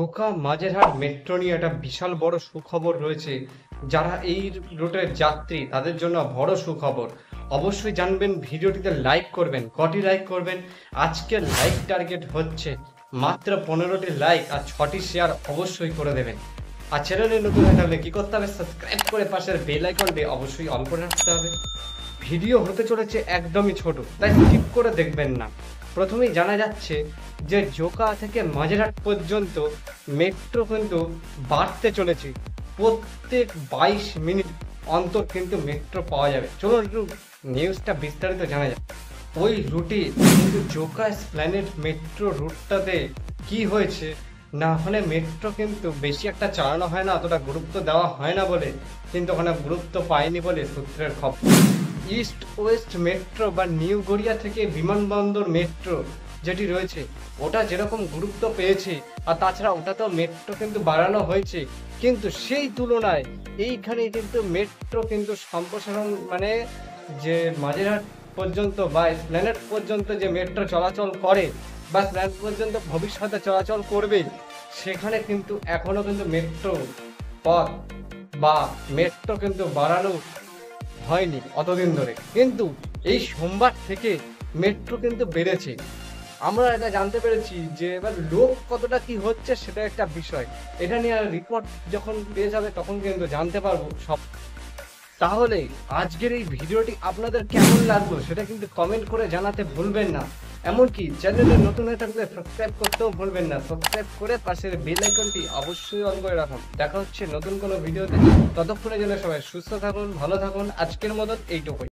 Dhaka Majerhat metro নিয়ে একটা বিশাল বড় সুখবর রয়েছে। যারা এই রুটের যাত্রী তাদের জন্য বড় সুখবর। অবশ্যই জানবেন, ভিডিওটিতে লাইক করবেন। কটি লাইক করবেন? আজকের লাইক টার্গেট হচ্ছে মাত্র 15টি লাইক আর 6টি শেয়ার অবশ্যই করে দেবেন। আর চ্যানেলে নতুন হয়ে থাকলে কি করতে হবে? সাবস্ক্রাইব করে পাশের বেল আইকনটি অবশ্যই অন করে রাখতে হবে। ভিডিও হতে চলেছে একদমই ছোট, তাই স্কিপ করে দেখবেন না। প্রথমেই জানা যাচ্ছে যে জোকা থেকে মাঝেরহাট পর্যন্ত মেট্রো কিন্তু বাড়তে চলেছে। প্রত্যেক 22 মিনিট অন্তর কিন্তু মেট্রো পাওয়া যাবে। চলুন একটু নিউজটা বিস্তারিত জানা যাক। ওই রুটে কিন্তু জোকা এসপ্ল্যানেড মেট্রো রুটটাতে কি হয়েছে না, ওখানে মেট্রো কিন্তু বেশি একটা চালানো হয় না, অতটা গুরুত্ব দেওয়া হয় না বলে কিন্তু ওখানে গুরুত্ব পায়নি বলে সূত্রের খবর। ইস্ট ওয়েস্ট মেট্রো বা নিউ গড়িয়া থেকে বিমানবন্দর মেট্রো যেটি রয়েছে ওটা যেরকম গুরুত্ব পেয়েছে, আর তাছাড়া ওটাতেও মেট্রো কিন্তু বাড়ানো হয়েছে, কিন্তু সেই তুলনায় এইখানে কিন্তু মেট্রো কিন্তু সম্প্রসারণ মানে যে মাঝেরহাট পর্যন্ত বা প্ল্যানেট পর্যন্ত যে মেট্রো চলাচল করে বা প্ল্যানেট পর্যন্ত ভবিষ্যতে চলাচল করবে, সেখানে কিন্তু এখনো কিন্তু মেট্রো পথ বা মেট্রো কিন্তু বাড়ানো হয়নি অতদিন ধরে। কিন্তু এই সোমবার থেকে মেট্রো কিন্তু বেড়েছে। আমরা এটা জানতে পেরেছি যে এবার লোক কতটা কি হচ্ছে সেটা একটা বিষয়। এটা নিয়ে রিপোর্ট যখন পেয়ে যাবে তখন কিন্তু জানতে পারবো সব। তাহলে আজকের এই ভিডিওটি আপনাদের কেমন লাগলো সেটা কিন্তু কমেন্ট করে জানাতে ভুলবেন না। এমনকি চ্যানেলে নতুন হয়ে থাকলে সাবস্ক্রাইব করতেও ভুলবেন না। সাবস্ক্রাইব করে পাশের বেল আইকনটি অবশ্যই অন করে রাখুন। দেখা হচ্ছে নতুন কোনো ভিডিওতে। ততক্ষণে যেন সবাই সুস্থ থাকুন, ভালো থাকুন। আজকের মতন এইটুকুই।